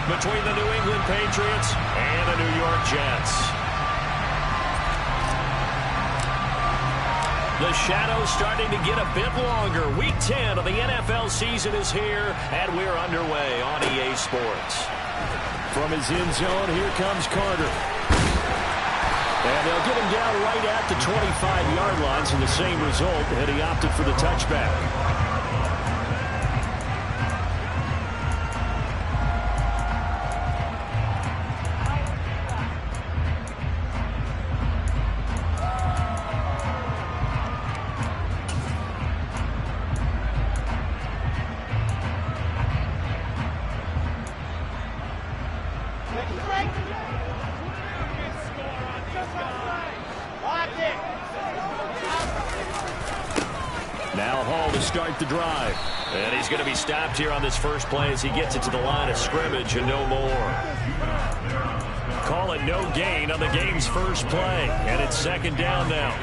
between the New England Patriots and the New York Jets. The shadow's starting to get a bit longer. Week 10 of the NFL season is here, and we're underway on EA Sports. From his end zone, here comes Carter. And they'll get him down right at the 25-yard lines, and the same result had he opted for the touchback. Now Hall to start the drive. And he's going to be stopped here on this first play as he gets it to the line of scrimmage and no more. Call it no gain on the game's first play. And it's second down now.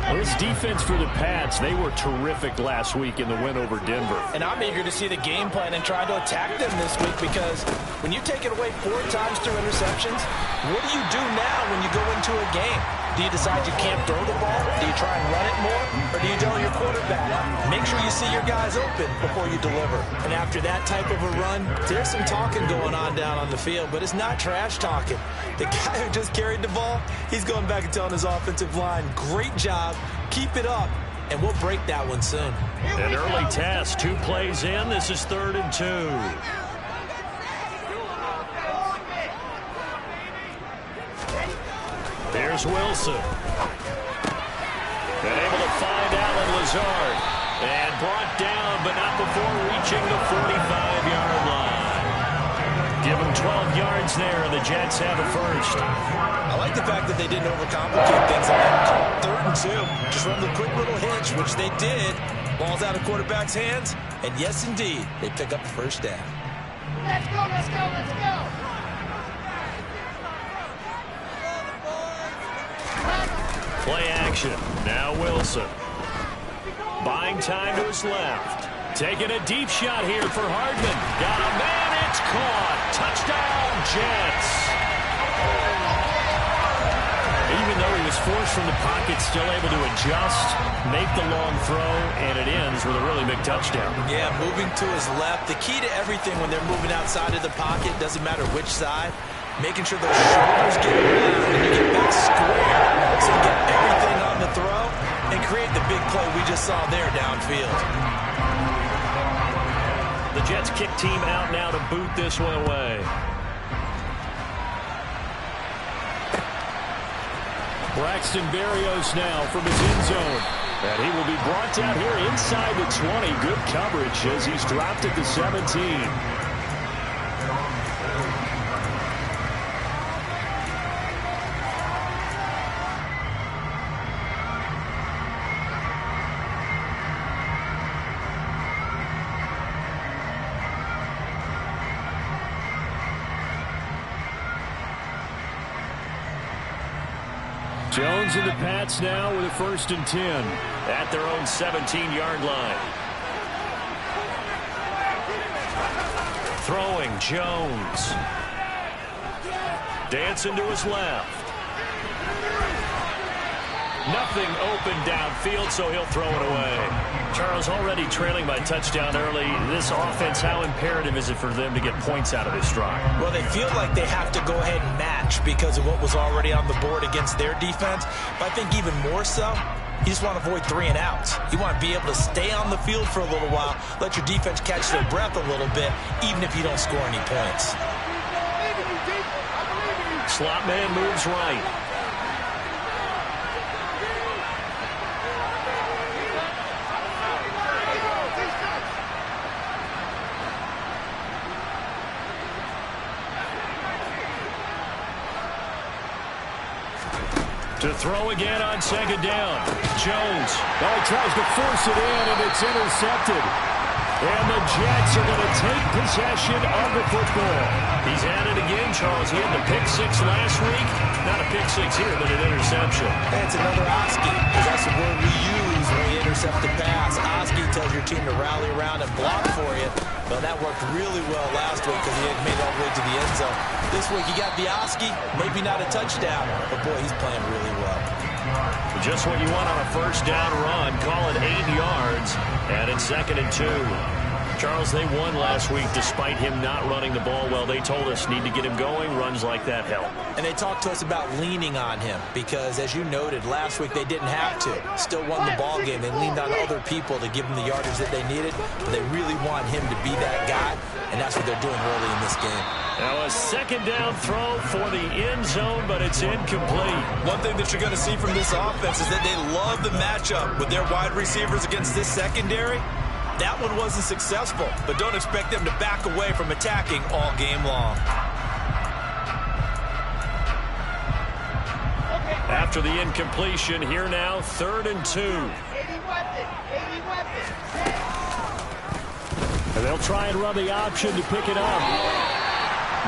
Well, this defense for the Pats, they were terrific last week in the win over Denver. And I'm eager to see the game plan and try to attack them this week, because when you take it away 4 times through interceptions, what do you do now when you go into a game? Do you decide you can't throw the ball? Do you try and run it more? Or do you tell your quarterback, make sure you see your guys open before you deliver? And after that type of a run, there's some talking going on down on the field, but it's not trash talking. The guy who just carried the ball, he's going back and telling his offensive line, great job, keep it up, and we'll break that one soon. An early test, 2 plays in. This is 3rd and 2. Here's Wilson. And able to find Allen Lazard. And brought down, but not before reaching the 45-yard line. Give him 12 yards there, and the Jets have a first. I like the fact that they didn't overcomplicate things on that call. 3rd and 2. Just run the quick little hitch, which they did. Ball's out of quarterback's hands. And yes, indeed, they pick up the first down. Let's go, let's go, let's go. Play action. Now Wilson. Buying time to his left. Taking a deep shot here for Hardman. Got a man. It's caught. Touchdown, Jets. Even though he was forced from the pocket, still able to adjust, make the long throw, and it ends with a really big touchdown. Yeah, moving to his left. The key to everything when they're moving outside of the pocket, doesn't matter which side, making sure those shoulders get around and you get back square so you get everything on the throw and create the big play we just saw there downfield. The Jets kick team out now to boot this one away. Braxton Berrios now from his end zone. And he will be brought down here inside the 20. Good coverage as he's dropped at the 17. Jones and the Pats now with a 1st and 10 at their own 17-yard line. Throwing Jones. Dancing to his left. Nothing open downfield, so he'll throw it away. Charles, already trailing by touchdown early. This offense, how imperative is it for them to get points out of this drive? Well, they feel like they have to go ahead and match because of what was already on the board against their defense. But I think even more so, you just want to avoid 3 and outs. You want to be able to stay on the field for a little while, let your defense catch their breath a little bit, even if you don't score any points. Slot man moves right. To throw again on 2nd down. Jones. Oh, he tries to force it in, and it's intercepted. And the Jets are going to take possession of the football. He's at it again, Charles. He had the pick 6 last week. Not a pick 6 here, but an interception. That's another Oski, because that's the word we use when we intercept the pass. Oski tells your team to rally around and block for you. Well, that worked really well last week because he had made it all the way to the end zone. This week he got the Oski, maybe not a touchdown, but boy, he's playing really well. Just what you want on a first down run. Call it 8 yards, and it's 2nd and 2. Charles, they won last week despite him not running the ball well. They told us need to get him going. Runs like that help. And they talked to us about leaning on him because, as you noted, last week they didn't have to. Still won the ball game. They leaned on other people to give them the yardage that they needed. But they really want him to be that guy, and that's what they're doing early in this game. Now a 2nd down throw for the end zone, but it's incomplete. One thing that you're going to see from this offense is that they love the matchup with their wide receivers against this secondary. That one wasn't successful, but don't expect them to back away from attacking all game long. After the incompletion, here now, 3rd and 2. 80 weapons. And they'll try and run the option to pick it up.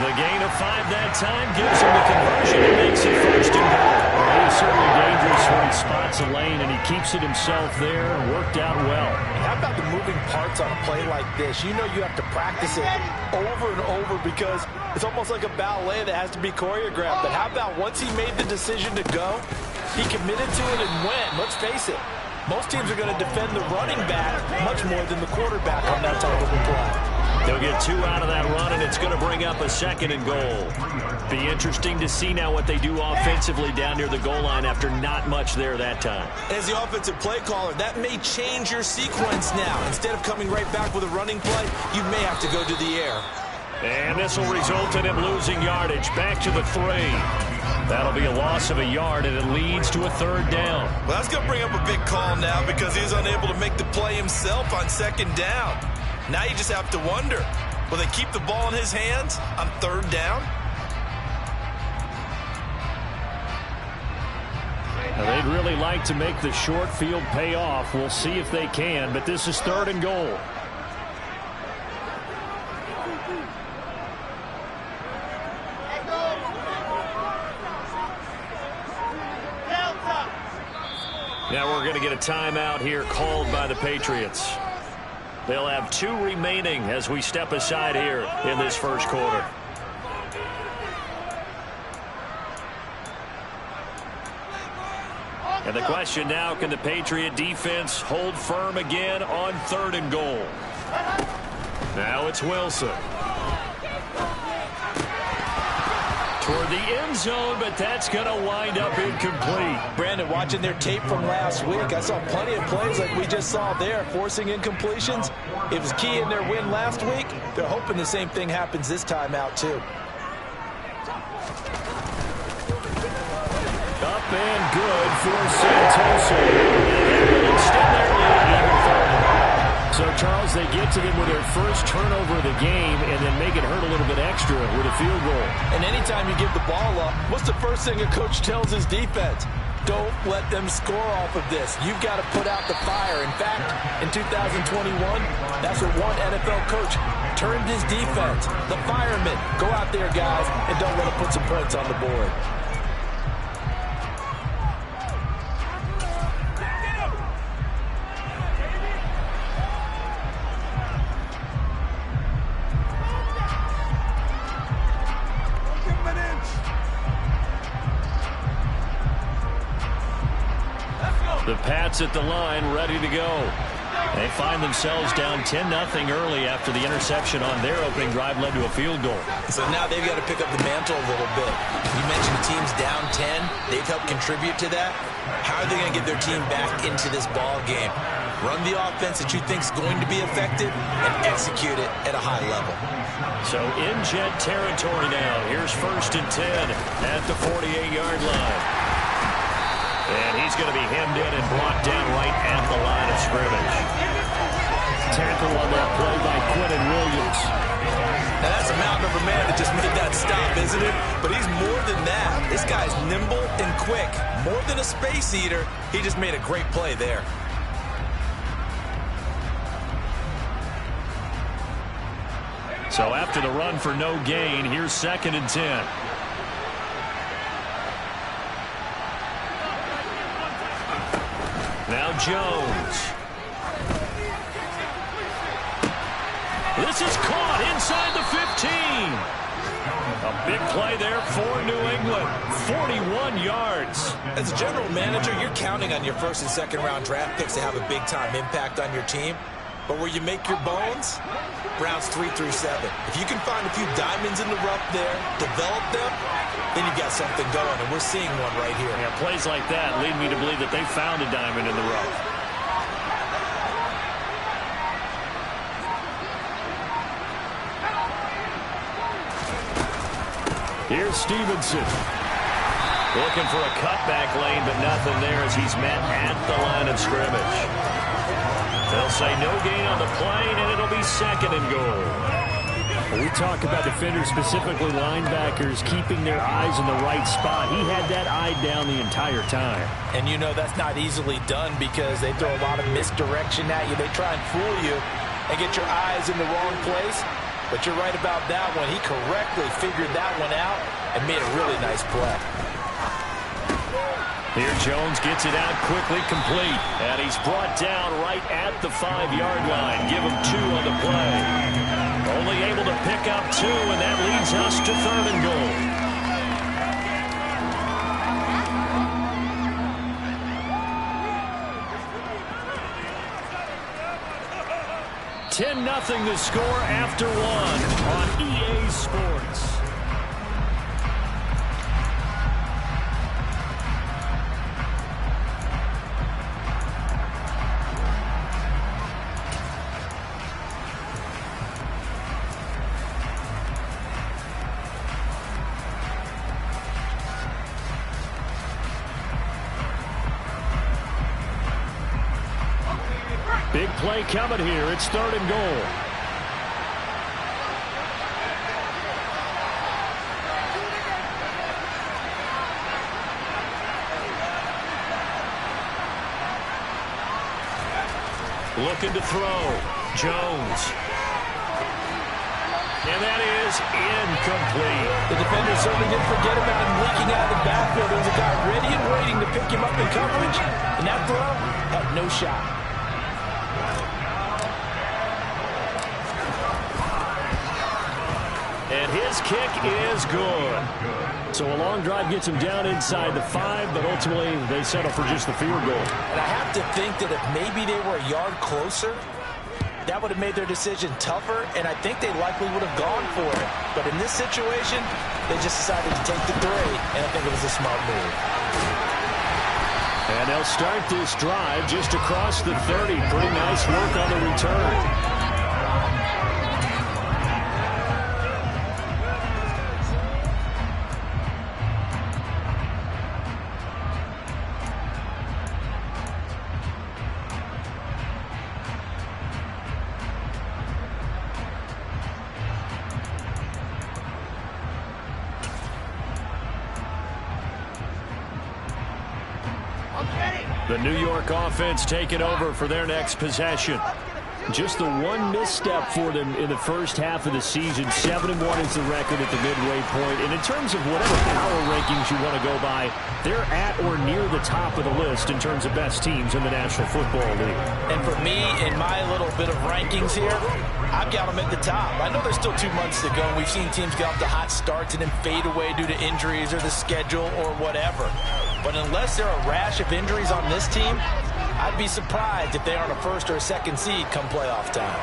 The gain of 5 that time gives him the conversion and makes it 1st and goal. Well, he's certainly dangerous when he spots a lane, and he keeps it himself there. Worked out well. How about the moving parts on a play like this? You know you have to practice it over and over because it's almost like a ballet that has to be choreographed. But how about once he made the decision to go, he committed to it and went. Let's face it, most teams are going to defend the running back much more than the quarterback on that type of a play. They'll get 2 out of that run, and it's going to bring up a 2nd and goal. Be interesting to see now what they do offensively down near the goal line after not much there that time. As the offensive play caller, that may change your sequence now. Instead of coming right back with a running play, you may have to go to the air. And this will result in him losing yardage. Back to the 3. That'll be a loss of a yard, and it leads to a 3rd down. Well, that's going to bring up a big call now because he's unable to make the play himself on 2nd down. Now you just have to wonder, will they keep the ball in his hands on 3rd down? Now, they'd really like to make the short field pay off. We'll see if they can, but this is 3rd and goal. Now we're going to get a timeout here called by the Patriots. They'll have 2 remaining as we step aside here in this first quarter. And the question now, can the Patriot defense hold firm again on 3rd and goal? Now it's Wilson. Toward the end zone, but that's going to wind up incomplete. Brandon, watching their tape from last week, I saw plenty of plays like we just saw there, forcing incompletions. It was key in their win last week. They're hoping the same thing happens this time out, too. Up and good for Santoso. And still there, even further. So, Charles, they get to them with their first turnover of the game and then make it hurt a little bit extra with a field goal. And anytime you give the ball up, what's the first thing a coach tells his defense? Don't let them score off of this. You've got to put out the fire. In fact, in 2021, that's what one NFL coach turned his defense. The firemen. Go out there, guys, and don't let them put some points on the board. The Pats at the line, ready to go. They find themselves down 10-0 early after the interception on their opening drive led to a field goal. So now they've got to pick up the mantle a little bit. You mentioned the team's down 10. They've helped contribute to that. How are they going to get their team back into this ball game? Run the offense that you think is going to be effective and execute it at a high level. So in Jet territory now. Here's 1st and 10 at the 48-yard line. And he's going to be hemmed in and brought down right at the line of scrimmage. Tackle on that play by Quentin Williams. Now that's a mountain of a man that just made that stop, isn't it? But he's more than that. This guy's nimble and quick. More than a space eater, he just made a great play there. So after the run for no gain, here's 2nd and 10. Now Jones. This is caught inside the 15. A big play there for New England. 41 yards. As a general manager, you're counting on your first and second round draft picks to have a big-time impact on your team. But where you make your bones, rounds 3 through 7. If you can find a few diamonds in the rough there, develop them, then you got something going, and we're seeing one right here. Yeah, plays like that lead me to believe that they found a diamond in the rough. Here's Stevenson. Looking for a cutback lane, but nothing there as he's met at the line of scrimmage. They'll say no gain on the play, and it'll be 2nd and goal. When we talk about defenders, specifically linebackers, keeping their eyes in the right spot. He had that eye down the entire time. And you know that's not easily done because they throw a lot of misdirection at you. They try and fool you and get your eyes in the wrong place. But you're right about that one. He correctly figured that one out and made a really nice play. Here Jones gets it out quickly, complete. And he's brought down right at the 5-yard line. Give him 2 on the play. Only able to pick up 2, and that leads us to 3rd and goal. 10-0 the score after 1 on EA Sports. Big play coming here. It's 3rd and goal. Looking to throw. Jones. And that is incomplete. The defender certainly didn't forget about him leaking out of the backfield. There was a guy ready and waiting to pick him up in coverage. And that throw had no shot. And his kick is good. So a long drive gets him down inside the 5, but ultimately they settle for just the field goal. And I have to think that if maybe they were a yard closer, that would have made their decision tougher, and I think they likely would have gone for it. But in this situation, they just decided to take the 3, and I think it was a smart move. And they'll start this drive just across the 30. Pretty nice work on the return. The New York offense taking over for their next possession. Just the one misstep for them in the first half of the season. 7-1 is the record at the midway point. And in terms of whatever power rankings you want to go by, they're at or near the top of the list in terms of best teams in the National Football League. And for me, in my little bit of rankings here, I've got them at the top. I know there's still 2 months to go, and we've seen teams get off to hot starts and then fade away due to injuries or the schedule or whatever. But unless there are a rash of injuries on this team, I'd be surprised if they aren't a 1st or a 2nd seed come playoff time.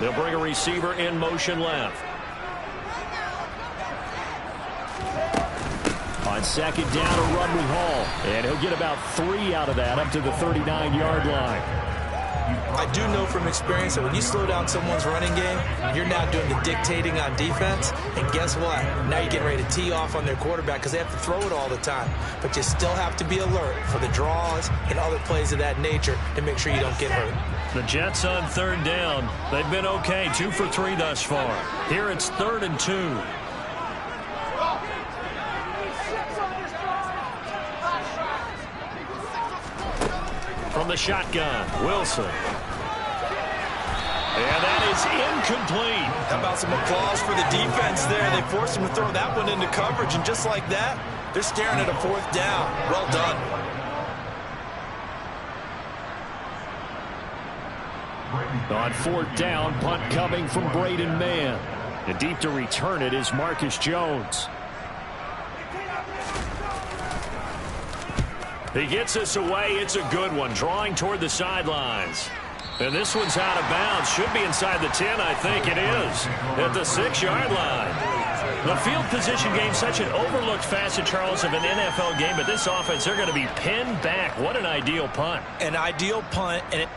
They'll bring a receiver in motion left. On 2nd down, a run with Hall. And he'll get about 3 out of that up to the 39-yard line. I do know from experience that when you slow down someone's running game, you're now doing the dictating on defense. And guess what? Now you're getting ready to tee off on their quarterback because they have to throw it all the time. But you still have to be alert for the draws and other plays of that nature to make sure you don't get hurt. The Jets on 3rd down. They've been okay, 2 for 3 thus far. Here it's 3rd and 2. From the shotgun, Wilson. And that is incomplete. How about some applause for the defense there? They forced him to throw that one into coverage, and just like that, they're staring at a 4th down. Well done. On fourth down, punt coming from Braden Mann. And deep to return it is Marcus Jones. He gets us away. It's a good one, drawing toward the sidelines. And this one's out of bounds. Should be inside the 10, I think it is, at the 6-yard line. The field position game, such an overlooked facet, Charles, of an NFL game, but this offense, they're going to be pinned back. What an ideal punt. An ideal punt, and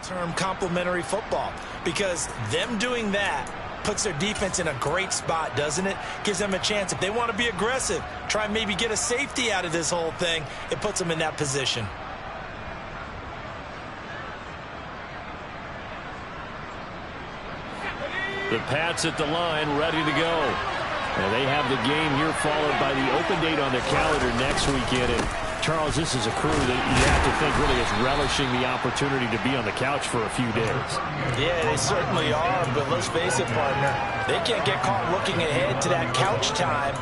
term complementary football, because them doing that puts their defense in a great spot, doesn't it? Gives them a chance. If they want to be aggressive, try and maybe get a safety out of this whole thing, it puts them in that position. The Pats at the line, ready to go. And they have the game here followed by the open date on their calendar next weekend. And Charles, this is a crew that you have to think really is relishing the opportunity to be on the couch for a few days. Yeah, they certainly are, but let's face it, partner, they can't get caught looking ahead to that couch time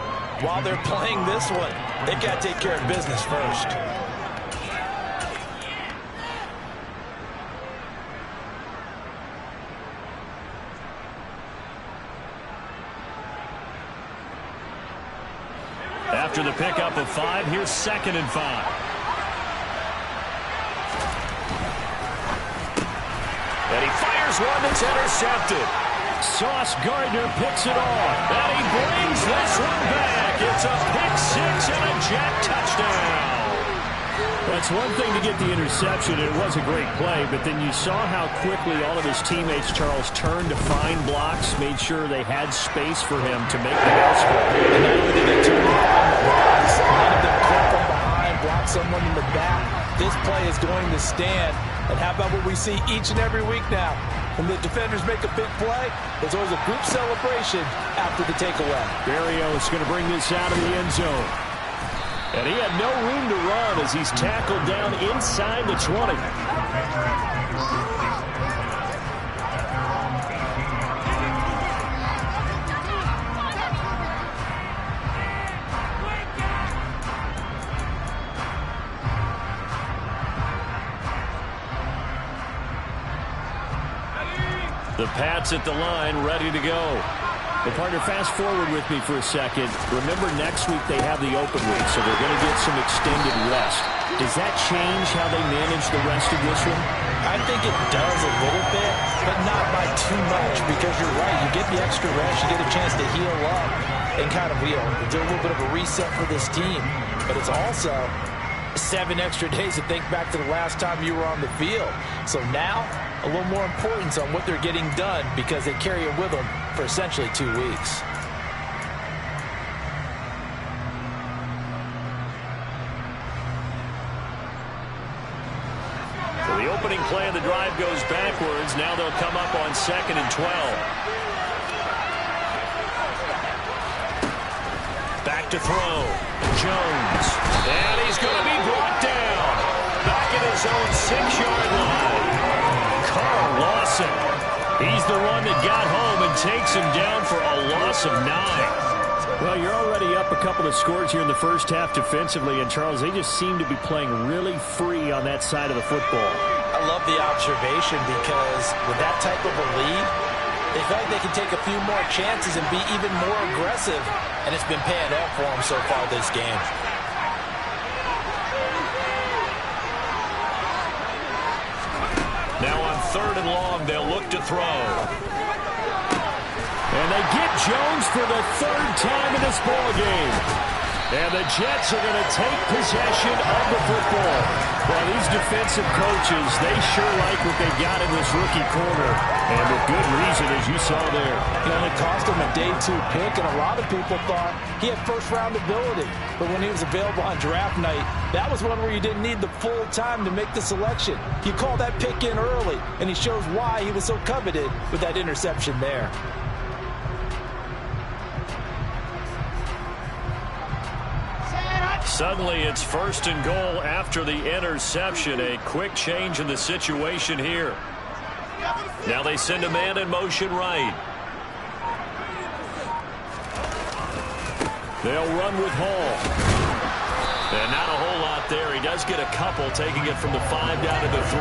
while they're playing this one. They've got to take care of business first. After the pickup of 5, here's 2nd and 5. And he fires one that's intercepted. Sauce Gardner picks it off. And he brings this one back. It's a pick 6 and a jet touchdown. That's one thing to get the interception. It was a great play, but then you saw how quickly all of his teammates, Charles, turned to find blocks, made sure they had space for him to make the house score. And not only did they turn to find the blocks, none of them come from behind, block someone in the back. This play is going to stand. And how about what we see each and every week now? When the defenders make a big play, there's always a group celebration after the takeaway. Berrios is going to bring this out of the end zone. And he had no room to run as he's tackled down inside the 20. The Pats at the line, ready to go. Well, partner, fast forward with me for a second. Remember, next week they have the open week, so they're going to get some extended rest. Does that change how they manage the rest of this one? I think it does a little bit, but not by too much, because you're right. You get the extra rest, you get a chance to heal up and kind of do a little bit of a reset for this team. But it's also 7 extra days to think back to the last time you were on the field. So now a little more importance on what they're getting done because they carry it with them for essentially 2 weeks. So the opening play of the drive goes backwards. Now they'll come up on 2nd and 12. Back to throw. Jones. And he's going to be brought down. Back at his own 6-yard line. Carl Lawson. He's the one that got home and takes him down for a loss of 9. Well, you're already up a couple of scores here in the first half defensively, and Charles, they just seem to be playing really free on that side of the football. I love the observation because with that type of a lead, they feel like they can take a few more chances and be even more aggressive, and it's been paying off for them so far this game. Now on 3rd and long, they'll look to throw. And they get Jones for the 3rd time in this ballgame. And the Jets are going to take possession of the football. Well, these defensive coaches, they sure like what they got in this rookie corner. And with good reason, as you saw there. It only cost him a day 2 pick, and a lot of people thought he had first-round ability. But when he was available on draft night, that was one where you didn't need the full time to make the selection. You call that pick in early, and he shows why he was so coveted with that interception there. Suddenly, it's 1st and goal after the interception. A quick change in the situation here. Now they send a man in motion right. They'll run with Hall. And not a whole lot there. He does get a couple, taking it from the 5 down to the 3.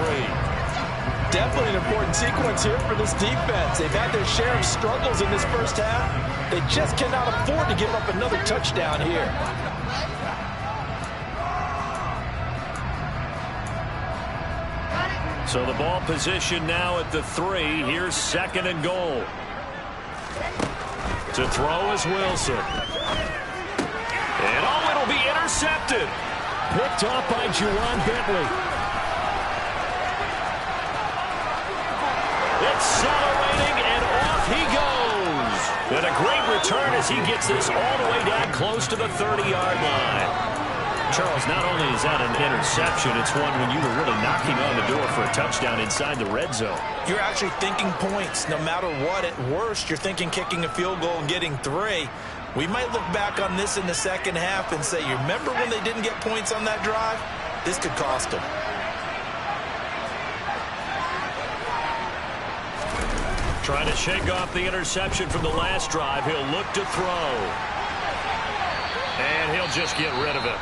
Definitely an important sequence here for this defense. They've had their share of struggles in this first half. They just cannot afford to give up another touchdown here. So the ball position now at the 3. Here's 2nd and goal. To throw is Wilson. And it'll be intercepted. Picked off by Juwan Bentley. Accelerating, and off he goes. And a great return as he gets this all the way down close to the 30-yard line. Charles, not only is that an interception, it's one when you were really knocking on the door for a touchdown inside the red zone. You're actually thinking points no matter what. At worst, you're thinking kicking a field goal and getting 3. We might look back on this in the second half and say, you remember when they didn't get points on that drive? This could cost them. Trying to shake off the interception from the last drive. He'll look to throw. And he'll just get rid of it.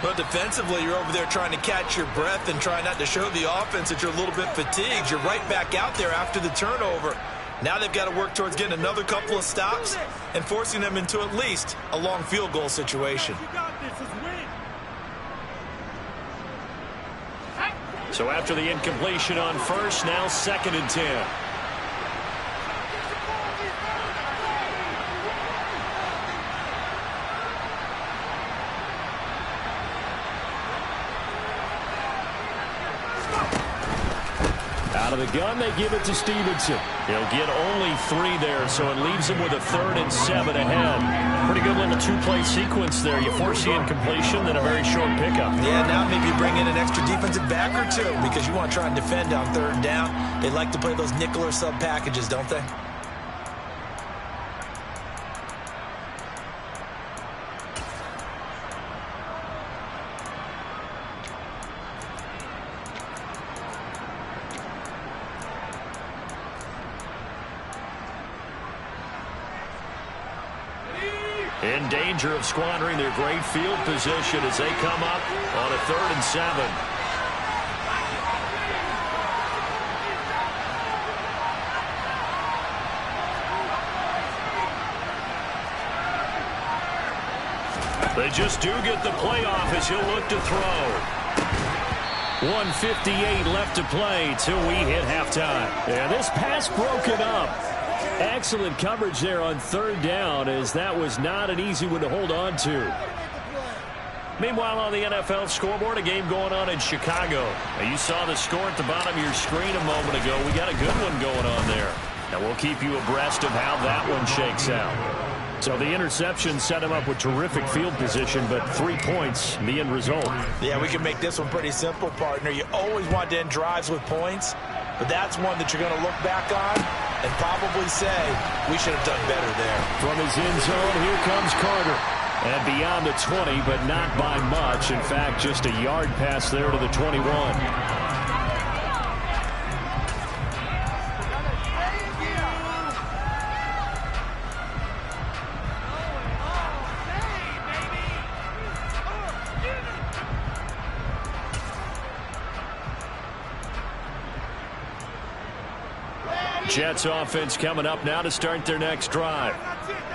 But defensively, you're over there trying to catch your breath and try not to show the offense that you're a little bit fatigued. You're right back out there after the turnover. Now they've got to work towards getting another couple of stops and forcing them into at least a long field goal situation. So after the incompletion on 1st, now 2nd and 10. Out of the gun, they give it to Stevenson. He'll get only 3 there, so it leaves him with a 3rd and 7 ahead. Pretty good little 2-play sequence there. You force the incompletion, then a very short pickup. Yeah, now maybe bring in an extra defensive back or 2 because you want to try and defend on 3rd down. They like to play those nickel or sub packages, don't they? In danger of squandering their great field position as they come up on a 3rd and 7. They just do get the play off as he'll look to throw. 1:58 left to play till we hit halftime. Yeah, this pass broken up. Excellent coverage there on 3rd down, as that was not an easy one to hold on to. Meanwhile, on the NFL scoreboard, a game going on in Chicago. Now, you saw the score at the bottom of your screen a moment ago. We got a good one going on there. Now, we'll keep you abreast of how that one shakes out. So the interception set him up with terrific field position, but 3 points, the end result. Yeah, we can make this one pretty simple, partner. You always want to end drives with points, but that's one that you're going to look back on and probably say, we should have done better there. From his end zone, here comes Carter. And beyond the 20, but not by much. In fact, just a yard pass there to the 21. Jets offense coming up now to start their next drive.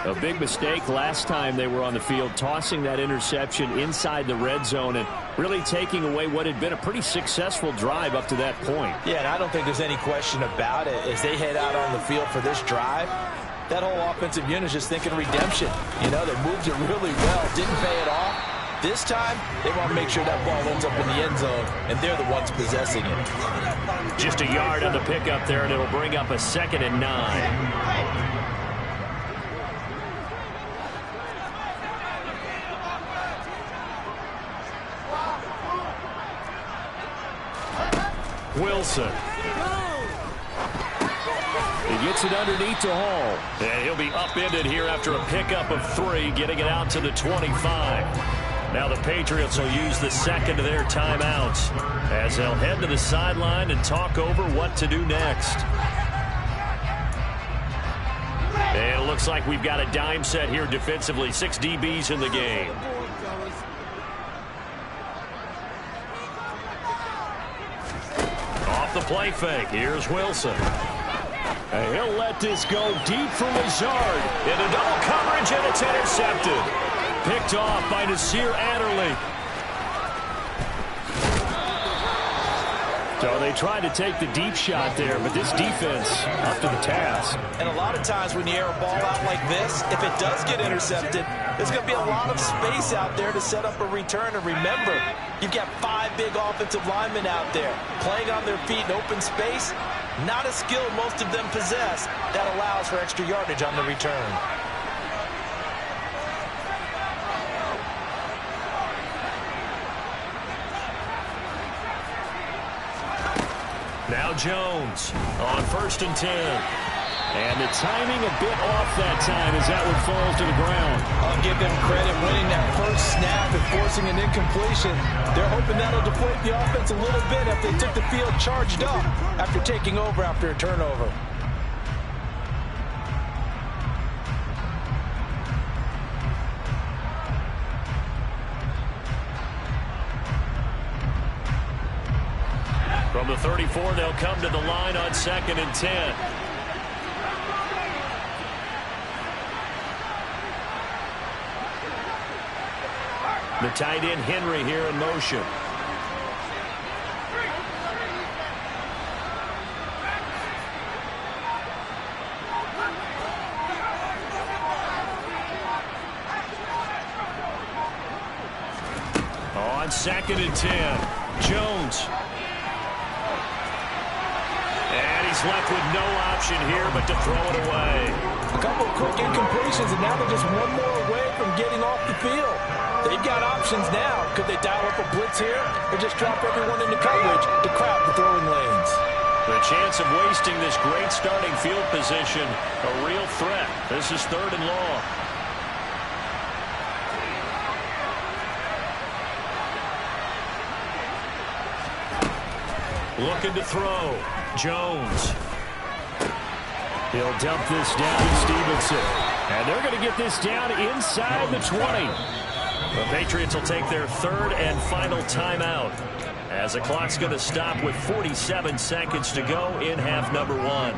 A big mistake last time they were on the field, tossing that interception inside the red zone and really taking away what had been a pretty successful drive up to that point. Yeah, and I don't think there's any question about it. As they head out on the field for this drive, that whole offensive unit is just thinking redemption. You know, they moved it really well, didn't pay it off. This time, they want to make sure that ball ends up in the end zone, and they're the ones possessing it. Just a yard on the pickup there, and it'll bring up a 2nd and 9. Wilson. He gets it underneath to Hall. And he'll be upended here after a pickup of 3, getting it out to the 25. Now the Patriots will use the second of their timeouts as they'll head to the sideline and talk over what to do next. And it looks like we've got a dime set here defensively. 6 DBs in the game. Off the play fake. Here's Wilson. And he'll let this go deep for Lazard. Into double coverage, and it's intercepted. Picked off by Nasir Adderley. So they tried to take the deep shot there, but this defense up to the task. And a lot of times when you air a ball out like this, if it does get intercepted, there's going to be a lot of space out there to set up a return. And remember, you've got 5 big offensive linemen out there playing on their feet in open space. Not a skill most of them possess that allows for extra yardage on the return. Now Jones on 1st and 10. And the timing a bit off that time as that one falls to the ground. I'll give them credit winning that first snap and forcing an incompletion. They're hoping that'll deflate the offense a little bit if they took the field charged up after taking over after a turnover. From the 34, they'll come to the line on 2nd and 10. The tight end Henry here in motion. On 2nd and 10, Jones. And he's left with no option here but to throw it away. A couple of quick incompletions, and now they're just one more away from getting off the field. They've got options now. Could they dial up a blitz here or just drop everyone into coverage to crowd the throwing lanes? The chance of wasting this great starting field position, a real threat. This is 3rd and long. Looking to throw. Jones. He'll dump this down to Stevenson. And they're going to get this down inside the 20. The Patriots will take their 3rd and final timeout as the clock's going to stop with 47 seconds to go in half number 1.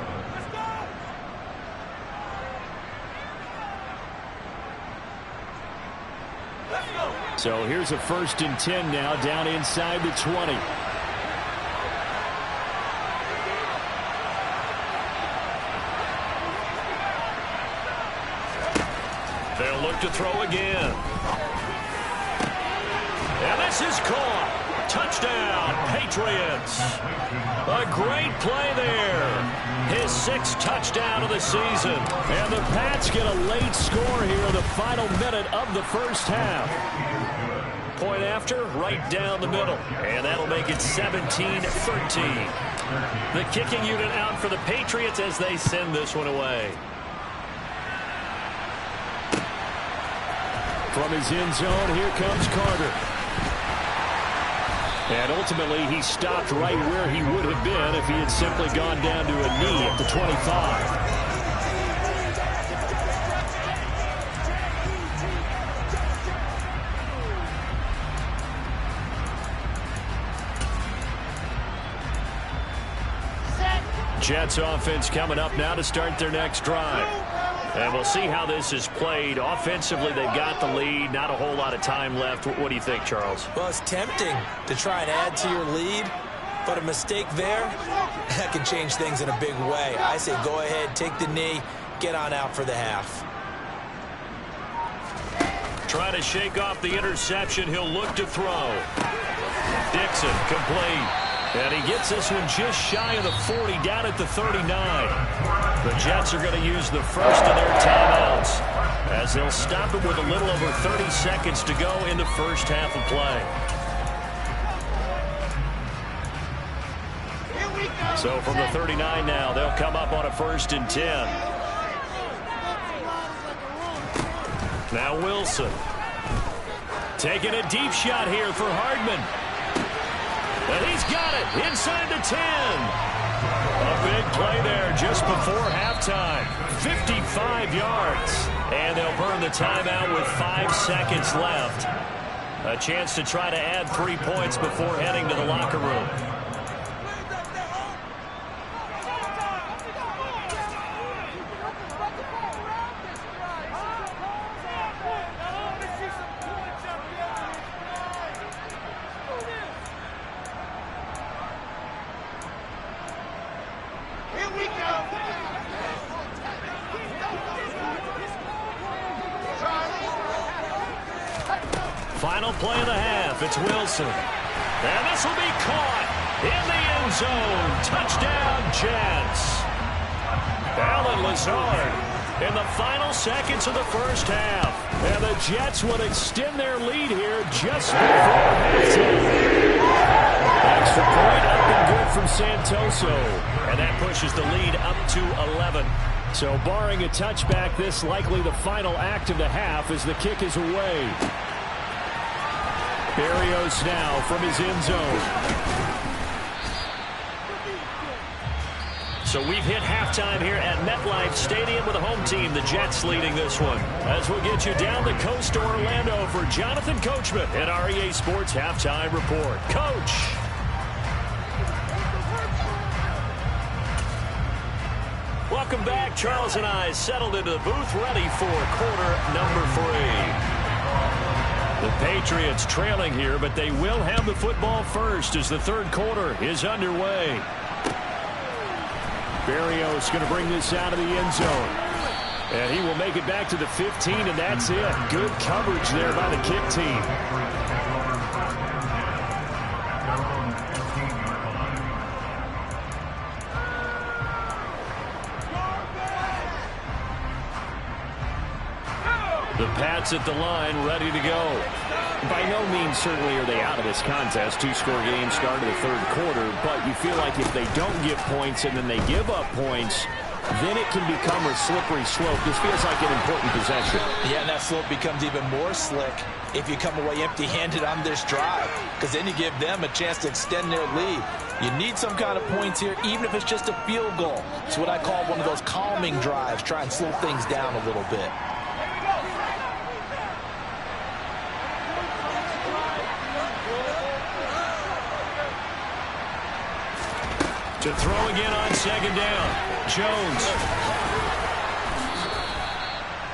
So here's a 1st and 10 now down inside the 20. They'll look to throw again. This is caught. Touchdown, Patriots. A great play there. His 6th touchdown of the season. And the Pats get a late score here in the final minute of the first half. Point after, right down the middle. And that'll make it 17-13. The kicking unit out for the Patriots as they send this one away. From his end zone, here comes Carter. And ultimately, he stopped right where he would have been if he had simply gone down to a knee at the 25. Jets offense coming up now to start their next drive. And we'll see how this is played. Offensively, they've got the lead. Not a whole lot of time left. What do you think, Charles? Well, it's tempting to try and add to your lead, but a mistake there, that can change things in a big way. I say go ahead, take the knee, get on out for the half. Trying to shake off the interception. He'll look to throw. Dixon, complete. And he gets this one just shy of the 40, down at the 39. The Jets are going to use the first of their timeouts as they'll stop it with a little over 30 seconds to go in the first half of play. So from the 39 now, they'll come up on a 1st and 10. Now Wilson. Taking a deep shot here for Hardman. And he's got it inside the 10. A big play there just before halftime. 55 yards. And they'll burn the timeout with 5 seconds left. A chance to try to add 3 points before heading to the locker room. Final play of the half. It's Wilson. And this will be caught in the end zone. Touchdown, Jets. Allen Lazard in the final seconds of the first half. And the Jets would extend their lead here just before halftime. Extra point up and good from Santoso. And that pushes the lead up to 11. So barring a touchback, this likely the final act of the half as the kick is away. Berrios now from his end zone. So we've hit halftime here at MetLife Stadium with the home team, the Jets, leading this one. As we'll get you down the coast to Orlando for Jonathan Coachman at our EA Sports Halftime Report. Coach. Welcome back. Charles and I settled into the booth, ready for quarter number 3. The Patriots trailing here, but they will have the football first as the third quarter is underway. Berrios going to bring this out of the end zone. And he will make it back to the 15, and that's it. Good coverage there by the kick team. The Pats at the line, ready to go. By no means certainly are they out of this contest. 2-score game start of the third quarter, but you feel like if they don't get points and then they give up points, then it can become a slippery slope. This feels like an important possession. Yeah, and that slope becomes even more slick if you come away empty-handed on this drive, because then you give them a chance to extend their lead. You need some kind of points here, even if it's just a field goal. It's what I call one of those calming drives. Try and slow things down a little bit. To throw again on second down. Jones.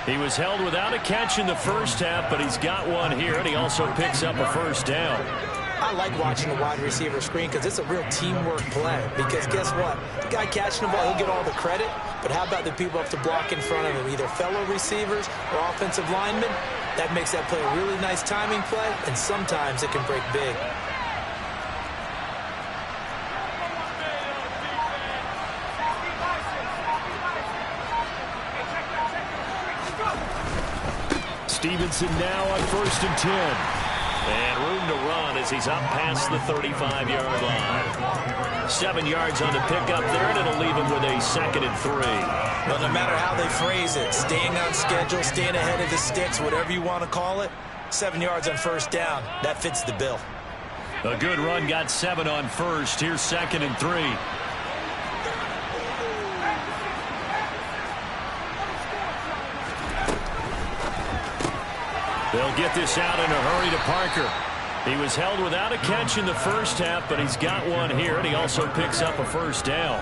He was held without a catch in the first half, but he's got one here, and he also picks up a first down. I like watching the wide receiver screen because it's a real teamwork play. Because guess what? The guy catching the ball, he'll get all the credit, but how about the people up to block in front of him, either fellow receivers or offensive linemen? That makes that play a really nice timing play, and sometimes it can break big. Stevenson now on 1st and 10. And room to run as he's up past the 35-yard line. 7 yards on the pickup there, and it'll leave him with a 2nd and 3. Well, no matter how they phrase it, staying on schedule, staying ahead of the sticks, whatever you want to call it, 7 yards on 1st down, that fits the bill. A good run got 7 on 1st. Here's 2nd and 3. They'll get this out in a hurry to Parker. He was held without a catch in the first half, but he's got one here, and he also picks up a 1st down.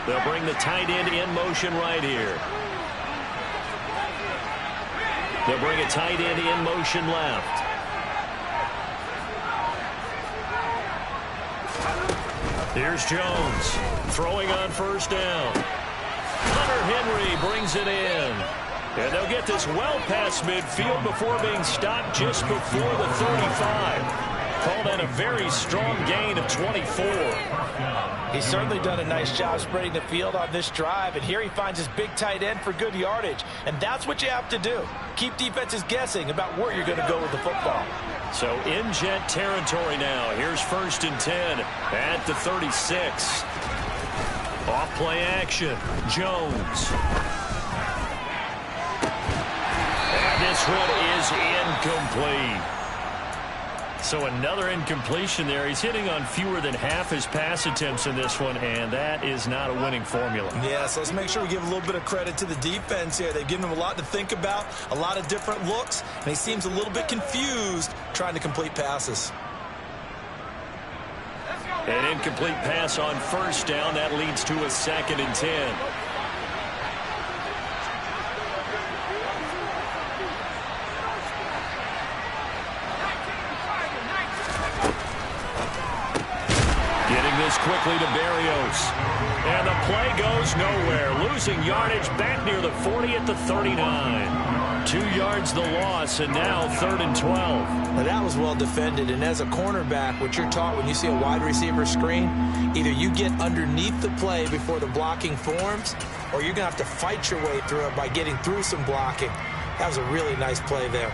They'll bring the tight end in motion right here. They'll bring a tight end in motion left. Here's Jones throwing on 1st down. Hunter Henry brings it in. And they'll get this well past midfield before being stopped just before the 35. Call that a very strong gain of 24. He's certainly done a nice job spreading the field on this drive, and here he finds his big tight end for good yardage. And that's what you have to do. Keep defenses guessing about where you're going to go with the football. So in Jet territory now. Here's 1st and 10 at the 36. Off play action. Jones. And this one is incomplete. So another incompletion there. He's hitting on fewer than half his pass attempts in this one, and that is not a winning formula. Yeah, so let's make sure we give a little bit of credit to the defense here. They've given him a lot to think about, a lot of different looks, and he seems a little bit confused trying to complete passes. An incomplete pass on 1st down. That leads to a 2nd and 10. Quickly to Berrios. And the play goes nowhere. Losing yardage back near the 40 at the 39. 2 yards the loss, and now 3rd and 12. Now that was well defended, and as a cornerback, what you're taught when you see a wide receiver screen, either you get underneath the play before the blocking forms, or you're going to have to fight your way through it by getting through some blocking. That was a really nice play there.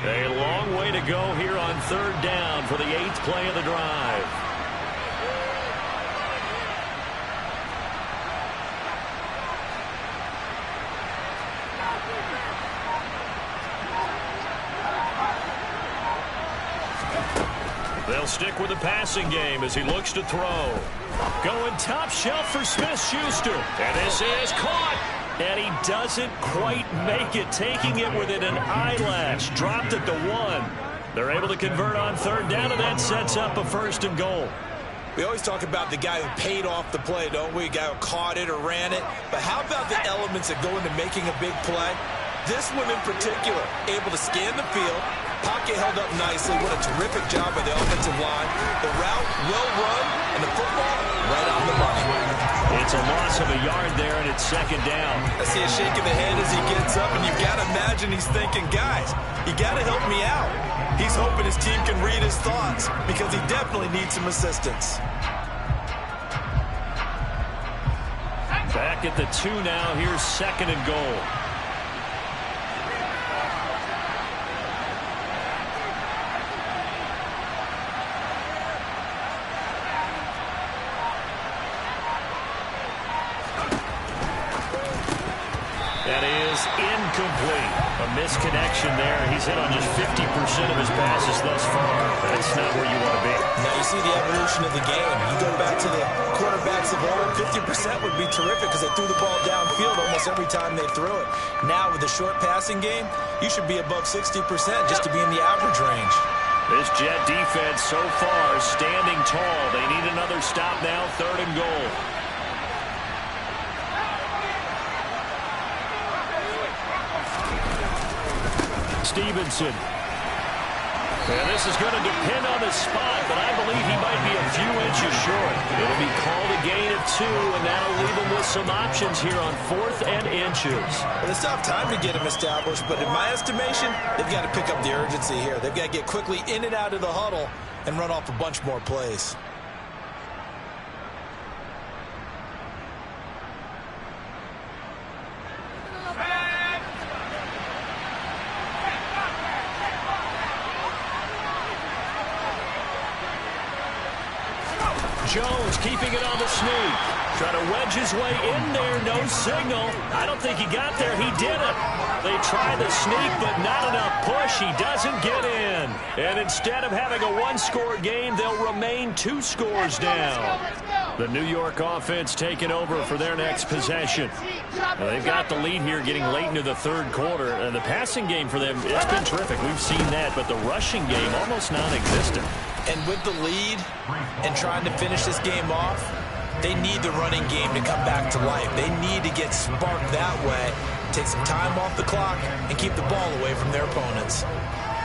A long way to go here on 3rd down for the 8th play of the drive. They'll stick with the passing game as he looks to throw. Going top shelf for Smith-Schuster. And this is caught. And he doesn't quite make it, taking it within an eyelash. Dropped at the 1. They're able to convert on 3rd down, and that sets up a 1st and goal. We always talk about the guy who paid off the play, don't we? The guy who caught it or ran it. But how about the elements that go into making a big play? This one in particular, able to scan the field. Pocket held up nicely. What a terrific job by the offensive line. The route well run, and the football right on the money. It's a loss of a yard there, and it's 2nd down. I see a shake of the head as he gets up, and you've got to imagine he's thinking, guys, you got to help me out. He's hoping his team can read his thoughts because he definitely needs some assistance. Back at the 2 now. Here's 2nd and goal. That is incomplete. A misconnection there. He's hit on just 50% of his passes thus far. That's not where you want to be. Now you see the evolution of the game. You go back to the quarterbacks of old, 50% would be terrific because they threw the ball downfield almost every time they threw it. Now with the short passing game, you should be above 60% just to be in the average range. This Jet defense so far standing tall. They need another stop now, 3rd and goal. Stevenson. And this is going to depend on the spot, but I believe he might be a few inches short. It'll be called a gain of 2, and that'll leave him with some options here on 4th and inches. Well, it's tough time to get him established, but in my estimation, they've got to pick up the urgency here. They've got to get quickly in and out of the huddle and run off a bunch more plays. Jones keeping it on the sneak. Trying to wedge his way in there. No signal. I don't think he got there. He didn't. They try the sneak, but not enough push. He doesn't get in. And instead of having a one-score game, they'll remain 2 scores down. The New York offense taking over for their next possession. Now, they've got the lead here getting late into the 3rd quarter. And the passing game for them, it's been terrific. We've seen that. But the rushing game, almost non-existent. And with the lead and trying to finish this game off, they need the running game to come back to life. They need to get sparked that way, take some time off the clock, and keep the ball away from their opponents.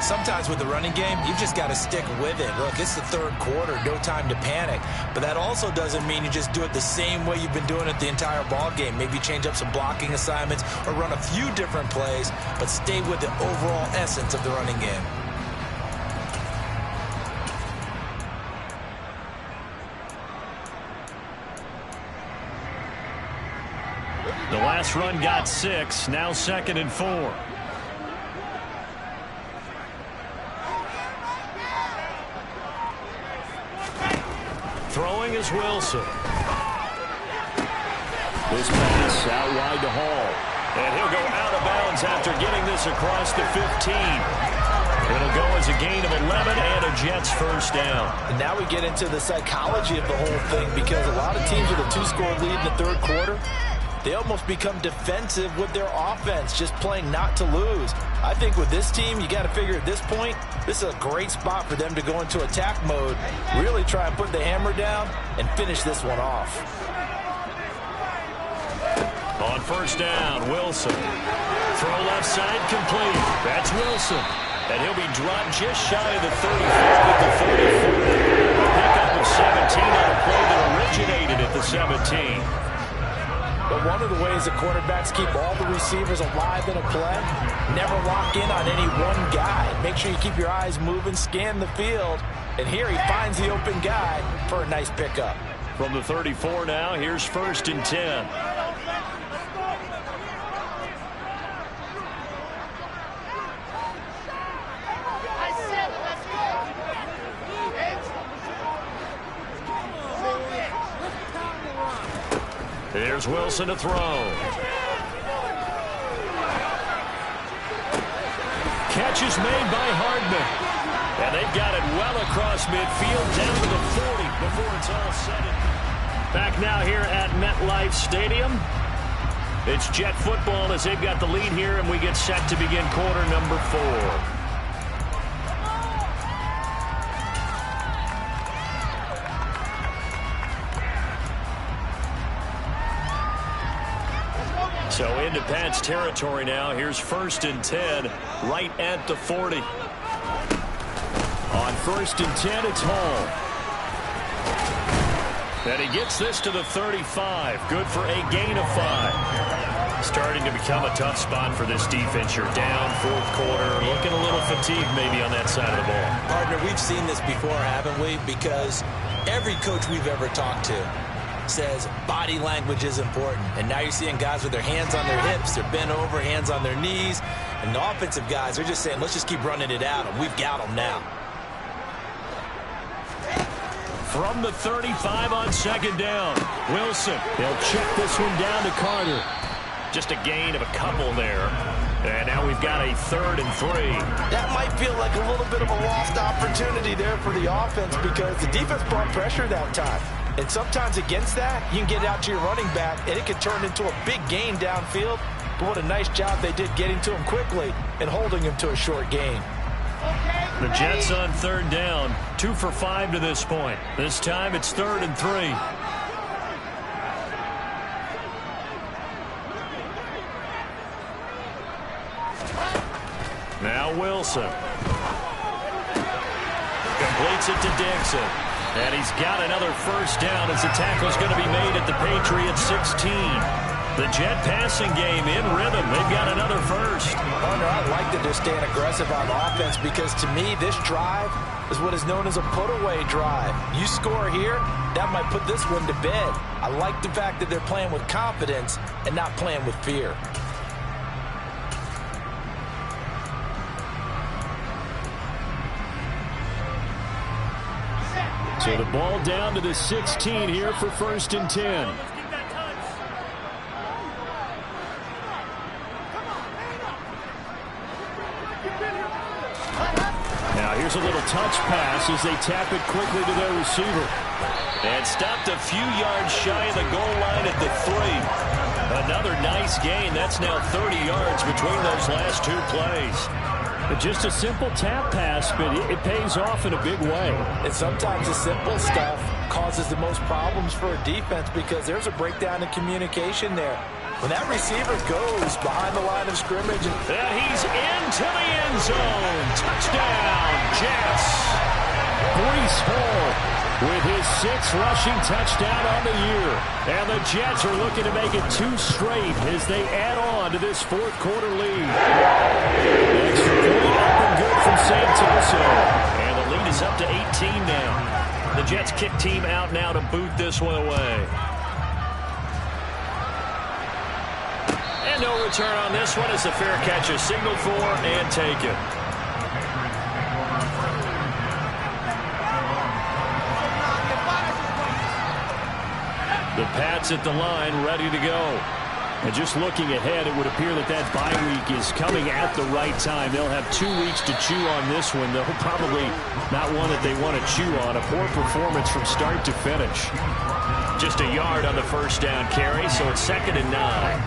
Sometimes with the running game, you've just got to stick with it. Look, it's the 3rd quarter, no time to panic. But that also doesn't mean you just do it the same way you've been doing it the entire ball game. Maybe change up some blocking assignments or run a few different plays, but stay with the overall essence of the running game. The last run got 6, now 2nd and 4. Throwing is Wilson. This pass out wide to Hall. And he'll go out of bounds after getting this across the 15. It'll go as a gain of 11 and a Jets first down. And now we get into the psychology of the whole thing, because a lot of teams with a 2-score lead in the 3rd quarter, they almost become defensive with their offense, just playing not to lose. I think with this team, you got to figure at this point, this is a great spot for them to go into attack mode, really try and put the hammer down and finish this one off. On first down, Wilson. Throw left side complete. That's Wilson. And he'll be dropped just shy of the 35 at the 34. Pickup of 17 on a play that originated at the 17. But one of the ways that quarterbacks keep all the receivers alive in a play, never lock in on any one guy. Make sure you keep your eyes moving, scan the field. And here he finds the open guy for a nice pickup. From the 34 now, here's 1st and 10. Here's Wilson to throw. Catch is made by Hardman. And they've got it well across midfield down to the 40 before it's all said. Back now here at MetLife Stadium. It's Jet football as they've got the lead here, and we get set to begin quarter number 4. So into Pats territory now. Here's 1st and 10 right at the 40. On 1st and 10, it's Hall. And he gets this to the 35. Good for a gain of 5. Starting to become a tough spot for this defense. You're down 4th quarter. Looking a little fatigued maybe on that side of the ball. Partner, we've seen this before, haven't we? Because every coach we've ever talked to says body language is important. And now you're seeing guys with their hands on their hips, they're bent over, hands on their knees. And the offensive guys are just saying, let's just keep running it at them. We've got them now. From the 35 on 2nd down, Wilson. He'll check this one down to Carter. Just a gain of a couple there. And now we've got a 3rd and 3. That might feel like a little bit of a lost opportunity there for the offense, because the defense brought pressure that time. And sometimes against that, you can get out to your running back, and it can turn into a big gain downfield. But what a nice job they did getting to him quickly and holding him to a short gain. The Jets on 3rd down, 2 for 5 to this point. This time it's 3rd and 3. Now Wilson. Completes it to Dixon. And he's got another first down as the tackle's going to be made at the Patriots 16. The Jet passing game in rhythm. They've got another first. Partner, I like that they're staying aggressive on offense because to me, this drive is what is known as a put-away drive. You score here, that might put this one to bed. I like the fact that they're playing with confidence and not playing with fear. So the ball down to the 16 here for 1st and 10. Now here's a little touch pass as they tap it quickly to their receiver. And stopped a few yards shy of the goal line at the 3. Another nice gain. That's now 30 yards between those last 2 plays. Just a simple tap pass, but it pays off in a big way. And sometimes the simple stuff causes the most problems for a defense because there's a breakdown in communication there. When that receiver goes behind the line of scrimmage. And he's into the end zone. Touchdown, Jets. Breece Hall with his 6th rushing touchdown on the year. And the Jets are looking to make it 2 straight as they add on to this 4th quarter lead. Extra point up and good from Santoso. And the lead is up to 18 now. The Jets kick team out now to boot this one away. And no return on this one as the fair catch is signaled for and taken. The Pats at the line, ready to go. And just looking ahead, it would appear that that bye week is coming at the right time. They'll have 2 weeks to chew on this one. They'll probably not one that they want to chew on. A poor performance from start to finish. Just a yard on the first down carry, so it's 2nd and 9.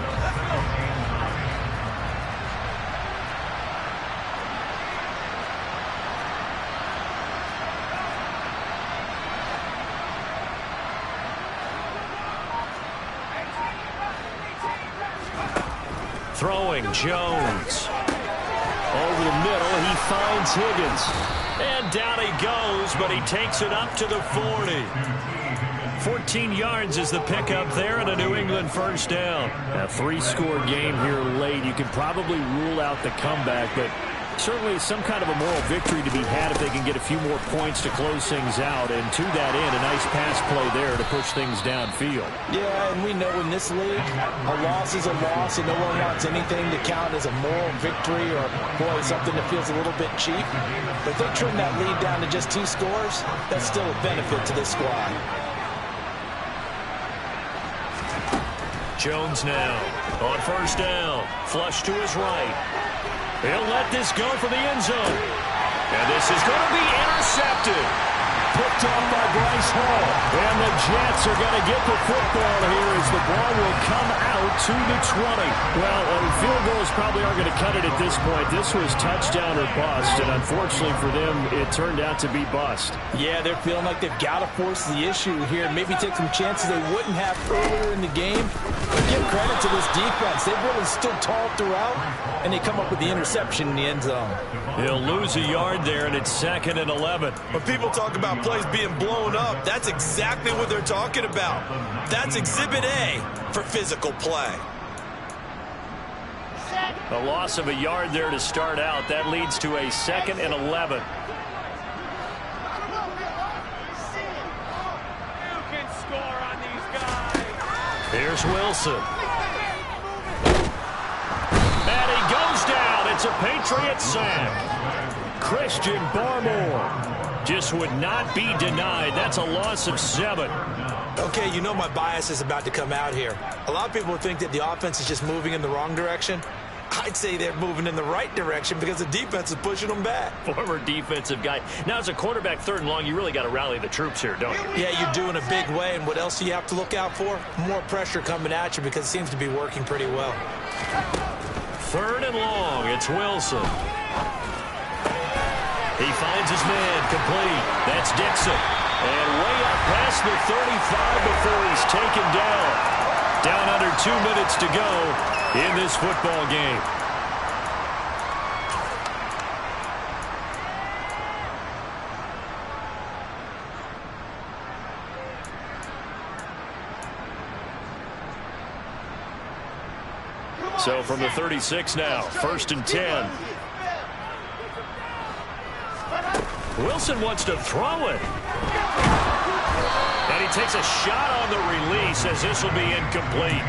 Throwing Jones. Over the middle, he finds Higgins. And down he goes, but he takes it up to the 40. 14 yards is the pickup there and a New England first down. A 3-score game here late. You can probably rule out the comeback, but certainly some kind of a moral victory to be had if they can get a few more points to close things out. And to that end, a nice pass play there to push things downfield. Yeah, and we know in this league, a loss is a loss, and no one wants anything to count as a moral victory or, boy, something that feels a little bit cheap. But if they trim that lead down to just 2 scores, that's still a benefit to this squad. Jones now on first down. Flush to his right. He'll let this go for the end zone. And this is going to be intercepted. Picked off by Bryce Hall. And the Jets are going to get the football here as the ball will come out to the 20. Well, field goals probably aren't going to cut it at this point. This was touchdown or bust, and unfortunately for them, it turned out to be bust. Yeah, they're feeling like they've got to force the issue here and maybe take some chances they wouldn't have earlier in the game. But give credit to this defense. They've really stood tall throughout, and they come up with the interception in the end zone. He'll lose a yard there, and it's 2nd and 11. When people talk about plays being blown up, that's exactly what they're talking about. That's Exhibit A for physical play. A loss of a yard there to start out. That leads to a 2nd and 11. You can score on these guys. Here's Wilson. And he goes down. It's a Patriot sack. Christian Barmore just would not be denied. That's a loss of 7. Okay, you know my bias is about to come out here. A lot of people think that the offense is just moving in the wrong direction. I'd say they're moving in the right direction because the defense is pushing them back. Former defensive guy. Now, as a quarterback 3rd and long, you really got to rally the troops here, don't you? Yeah, you're doing a big way, and what else do you have to look out for? More pressure coming at you because it seems to be working pretty well. 3rd and long, it's Wilson. He finds his man, complete. That's Dixon. And way up past the 35 before he's taken down. Down under 2 minutes to go in this football game. So from the 36 now, 1st and 10. Wilson wants to throw it. And he takes a shot on the release as this will be incomplete.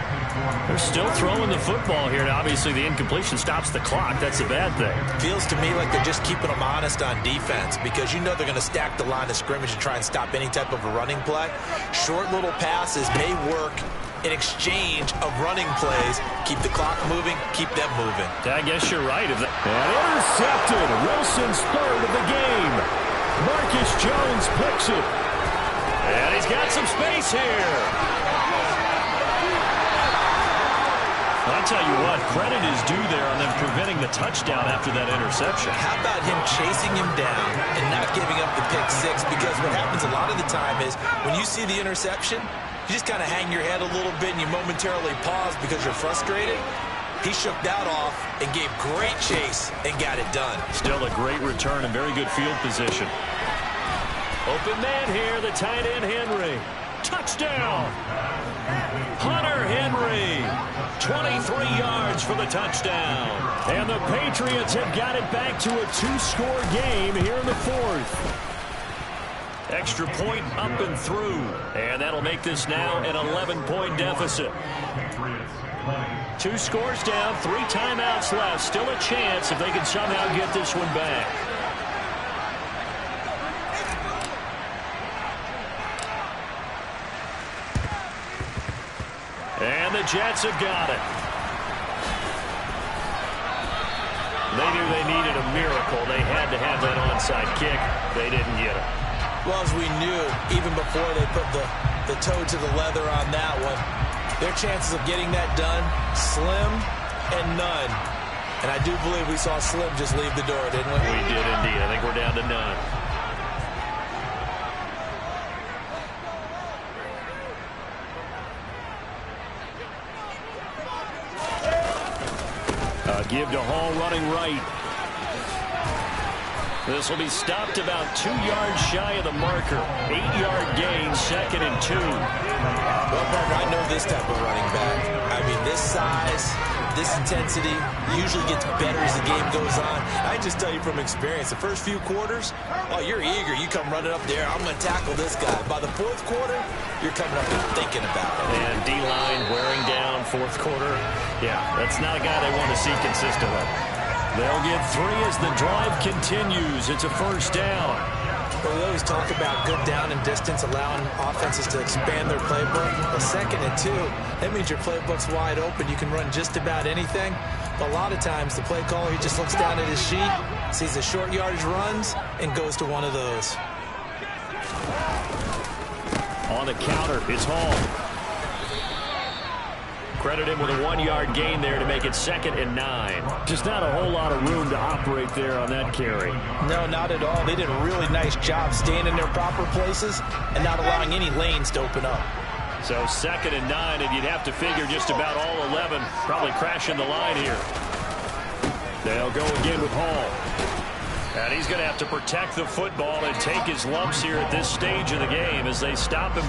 They're still throwing the football here. Now, obviously, the incompletion stops the clock. That's a bad thing. Feels to me like they're just keeping them honest on defense because you know they're going to stack the line of scrimmage and try and stop any type of a running play. Short little passes may work in exchange of running plays. Keep the clock moving, keep them moving. I guess you're right. And intercepted. Wilson's third of the game. Marcus Jones picks it. And he's got some space here. I'll tell you what, credit is due there on them preventing the touchdown after that interception. How about him chasing him down and not giving up the pick six? Because what happens a lot of the time is when you see the interception, you just kind of hang your head a little bit and you momentarily pause because you're frustrated. He shook that off and gave great chase and got it done. Still a great return and very good field position. Open man here, the tight end Henry. Touchdown! Hunter Henry, 23 yards for the touchdown. And the Patriots have got it back to a 2-score game here in the 4th. Extra point up and through. And that'll make this now an 11-point deficit. 2 scores down, 3 timeouts left. Still a chance if they can somehow get this one back. And the Jets have got it. They knew they needed a miracle. They had to have that onside kick. They didn't get it. Well, as we knew, even before they put the toe to the leather on that one, their chances of getting that done, slim and none. And I do believe we saw Slim just leave the door, didn't we? We did indeed. I think we're down to none. Give to Hall running right. This will be stopped about 2 yards shy of the marker. 8-yard gain, 2nd and 2. Well, Parker, I know this type of running back. I mean, this size, this intensity usually gets better as the game goes on. I just tell you from experience, the first few quarters, oh, you're eager. You come running up there, I'm going to tackle this guy. By the 4th quarter, you're coming up and thinking about it. And D-line wearing down 4th quarter. Yeah, that's not a guy they want to see consistently. They'll get 3 as the drive continues. It's a 1st down. Well, we always talk about good down and distance, allowing offenses to expand their playbook. A 2nd and 2, that means your playbook's wide open. You can run just about anything. But a lot of times, the play caller, he just looks down at his sheet, sees the short yardage runs, and goes to one of those. On the counter, it's Hall. Credit him with a 1-yard gain there to make it 2nd and 9. Just not a whole lot of room to operate there on that carry. No, not at all. They did a really nice job staying in their proper places and not allowing any lanes to open up. So 2nd and 9, and you'd have to figure just about all 11 probably crashing the line here. They'll go again with Hall. And he's going to have to protect the football and take his lumps here at this stage of the game as they stop him.